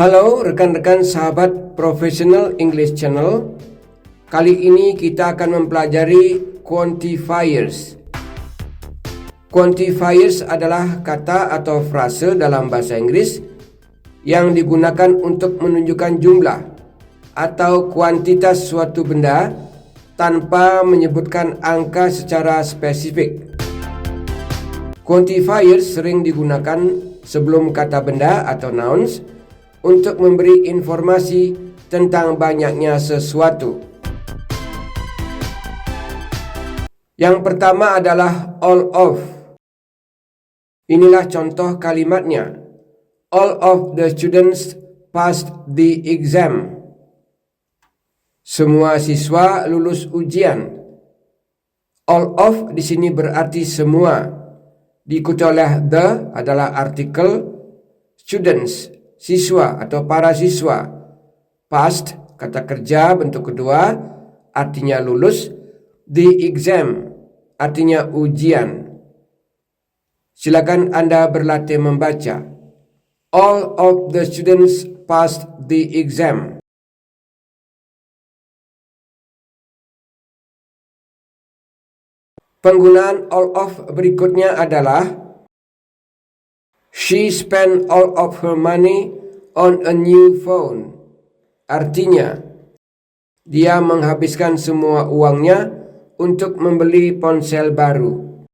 Halo rekan-rekan sahabat Professional English Channel. Kali ini kita akan mempelajari quantifiers. Quantifiers adalah kata atau frase dalam bahasa Inggris yang digunakan untuk menunjukkan jumlah atau kuantitas suatu benda tanpa menyebutkan angka secara spesifik. Quantifiers sering digunakan sebelum kata benda atau nouns untuk memberi informasi tentang banyaknya sesuatu. Yang pertama adalah all of. Inilah contoh kalimatnya. All of the students passed the exam. Semua siswa lulus ujian. All of di sini berarti semua. Diikuti oleh the adalah artikel, students siswa atau para siswa. Passed, kata kerja bentuk kedua, artinya lulus. The exam, artinya ujian. Silakan Anda berlatih membaca. All of the students passed the exam. Penggunaan all of berikutnya adalah she spent all of her money on a new phone. Artinya, dia menghabiskan semua uangnya untuk membeli ponsel baru.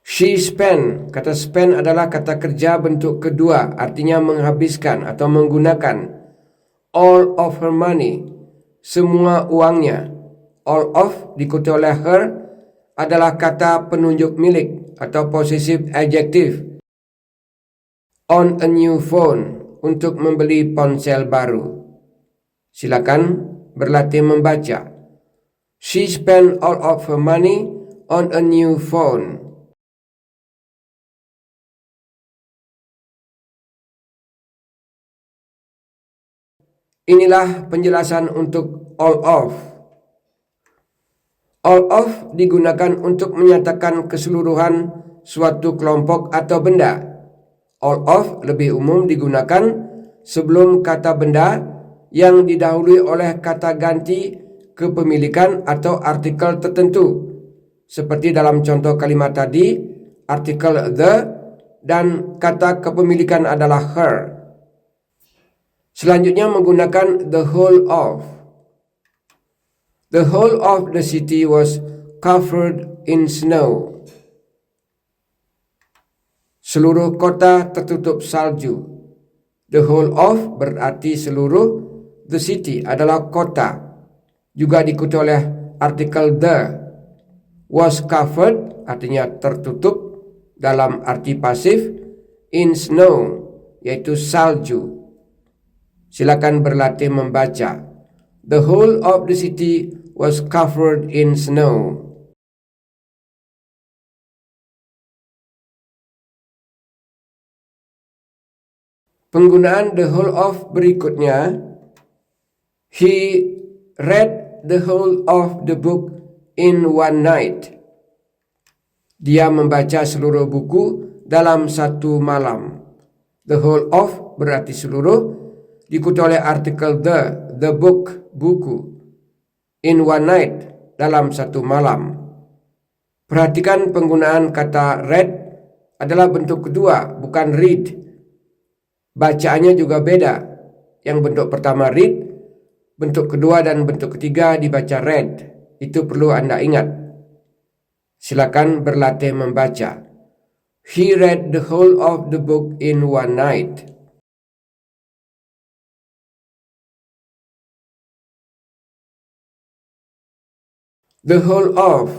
She spent, kata spend adalah kata kerja bentuk kedua, artinya menghabiskan atau menggunakan. All of her money, semua uangnya. All of diikuti oleh her adalah kata penunjuk milik atau possessive adjective. On a new phone, untuk membeli ponsel baru. Silakan berlatih membaca. She spent all of her money on a new phone. Inilah penjelasan untuk all of. All of digunakan untuk menyatakan keseluruhan suatu kelompok atau benda. All of lebih umum digunakan sebelum kata benda yang didahului oleh kata ganti kepemilikan atau artikel tertentu. Seperti dalam contoh kalimat tadi, artikel the dan kata kepemilikan adalah her. Selanjutnya menggunakan the whole of. The whole of the city was covered in snow. Seluruh kota tertutup salju. The whole of berarti seluruh. The city adalah kota. Juga diikuti oleh artikel the. Was covered artinya tertutup dalam arti pasif. In snow yaitu salju. Silakan berlatih membaca. The whole of the city was covered in snow. Penggunaan the whole of berikutnya. He read the whole of the book in one night. Dia membaca seluruh buku dalam satu malam. The whole of berarti seluruh. Diikuti oleh artikel the book, buku. In one night, dalam satu malam. Perhatikan penggunaan kata read adalah bentuk kedua, bukan read. Bacaannya juga beda. Yang bentuk pertama read, bentuk kedua dan bentuk ketiga dibaca read. Itu perlu Anda ingat. Silakan berlatih membaca. He read the whole of the book in one night. The whole of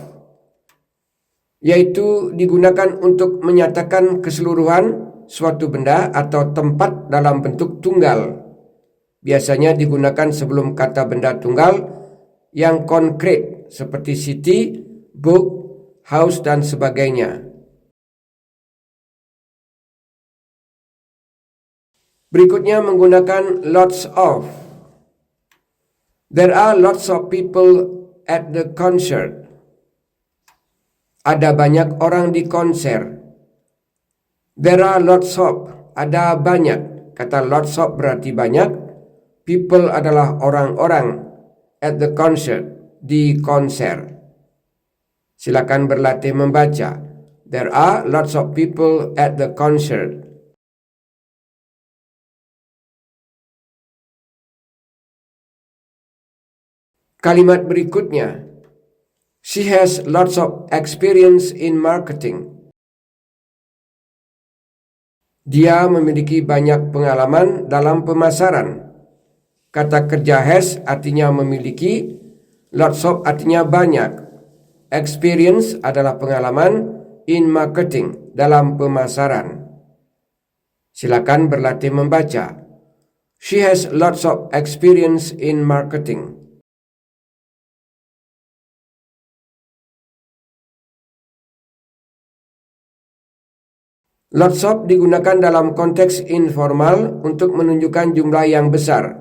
yaitu digunakan untuk menyatakan keseluruhan suatu benda atau tempat dalam bentuk tunggal. Biasanya digunakan sebelum kata benda tunggal yang konkret seperti city, book, house, dan sebagainya. Berikutnya menggunakan lots of. There are lots of people at the concert. Ada banyak orang di konser. There are lots of, ada banyak. Kata lots of berarti banyak. People adalah orang-orang. At the concert, di konser. Silakan berlatih membaca. There are lots of people at the concert. Kalimat berikutnya. She has lots of experience in marketing. Dia memiliki banyak pengalaman dalam pemasaran. Kata kerja has artinya memiliki, lots of artinya banyak. Experience adalah pengalaman, in marketing dalam pemasaran. Silakan berlatih membaca. She has lots of experience in marketing. Lots of digunakan dalam konteks informal untuk menunjukkan jumlah yang besar.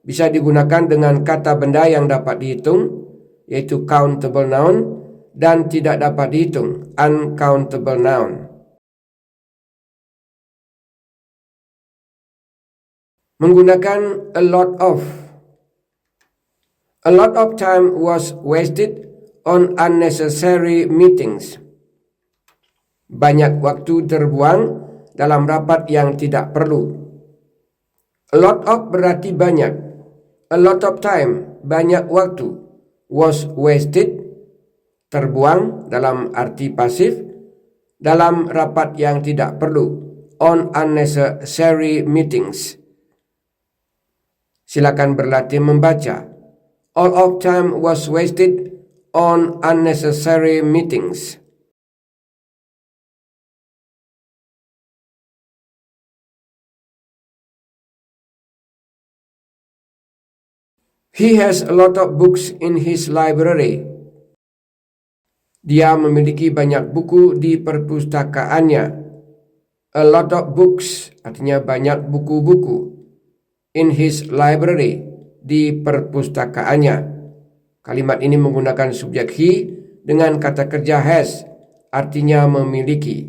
Bisa digunakan dengan kata benda yang dapat dihitung, yaitu countable noun, dan tidak dapat dihitung, uncountable noun. Menggunakan a lot of. A lot of time was wasted on unnecessary meetings. Banyak waktu terbuang dalam rapat yang tidak perlu. A lot of berarti banyak. A lot of time, banyak waktu. Was wasted, terbuang dalam arti pasif, dalam rapat yang tidak perlu. On unnecessary meetings. Silakan berlatih membaca. All of time was wasted on unnecessary meetings. He has a lot of books in his library. Dia memiliki banyak buku di perpustakaannya. A lot of books artinya banyak buku-buku. In his library, di perpustakaannya. Kalimat ini menggunakan subjek he dengan kata kerja has, artinya memiliki.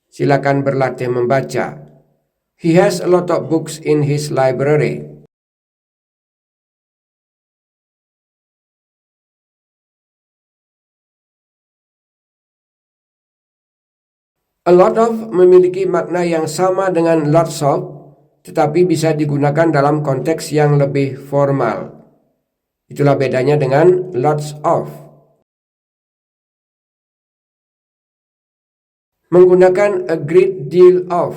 Silakan berlatih membaca. He has a lot of books in his library. A lot of memiliki makna yang sama dengan lots of, tetapi bisa digunakan dalam konteks yang lebih formal. Itulah bedanya dengan lots of. Menggunakan a great deal of.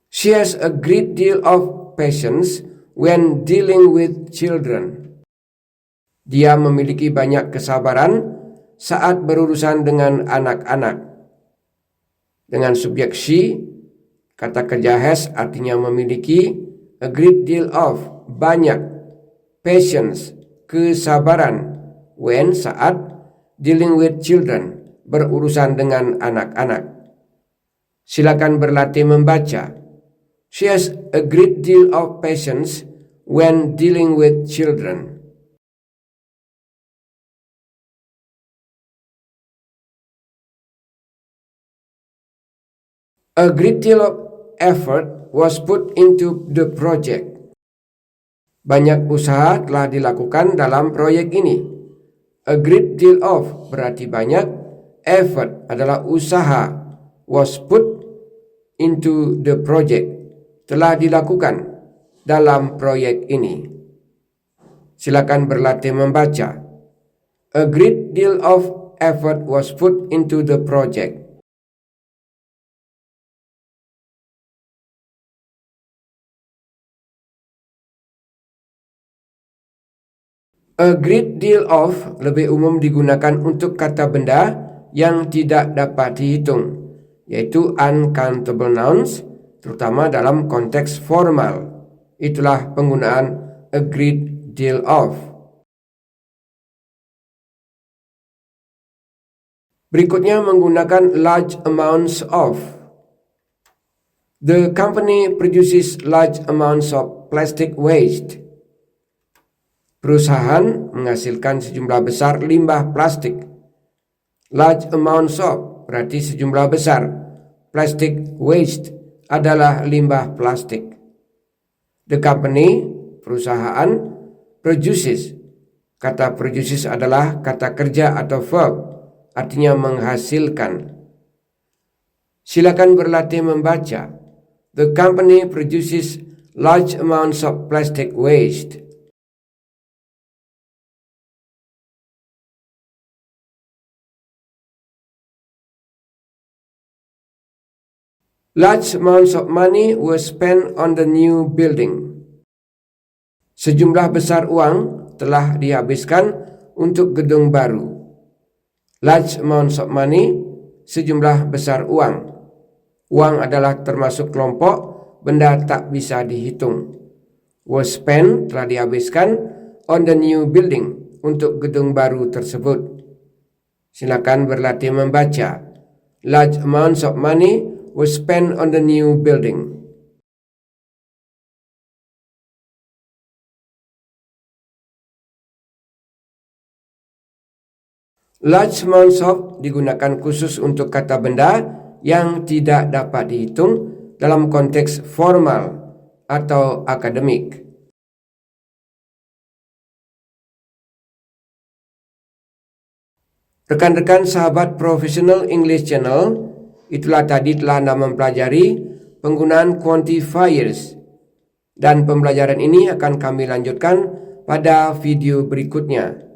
She has a great deal of patience when dealing with children. Dia memiliki banyak kesabaran saat berurusan dengan anak-anak. Dengan subjek she, kata kerja has artinya memiliki, a great deal of, banyak, patience, kesabaran, when, saat, dealing with children, berurusan dengan anak-anak. Silakan berlatih membaca. She has a great deal of patience when dealing with children. A great deal of effort was put into the project. Banyak usaha telah dilakukan dalam proyek ini. A great deal of berarti banyak, effort adalah usaha, was put into the project, telah dilakukan dalam proyek ini. Silakan berlatih membaca. A great deal of effort was put into the project. A great deal of lebih umum digunakan untuk kata benda yang tidak dapat dihitung, yaitu uncountable nouns, terutama dalam konteks formal. Itulah penggunaan a great deal of. Berikutnya menggunakan large amounts of. The company produces large amounts of plastic waste. Perusahaan menghasilkan sejumlah besar limbah plastik. Large amounts of berarti sejumlah besar. Plastic waste adalah limbah plastik. The company, perusahaan, produces. Kata produces adalah kata kerja atau verb, artinya menghasilkan. Silakan berlatih membaca. The company produces large amounts of plastic waste. Large amounts of money were spent on the new building. Sejumlah besar uang telah dihabiskan untuk gedung baru. Large amounts of money, sejumlah besar uang. Uang adalah termasuk kelompok benda tak bisa dihitung. Was spent, telah dihabiskan, on the new building, untuk gedung baru tersebut. Silakan berlatih membaca. Large amounts of money was spent on the new building. Large amounts of digunakan khusus untuk kata benda yang tidak dapat dihitung dalam konteks formal atau akademik. Rekan-rekan sahabat Professional English Channel, itulah tadi telah Anda mempelajari penggunaan quantifiers, dan pembelajaran ini akan kami lanjutkan pada video berikutnya.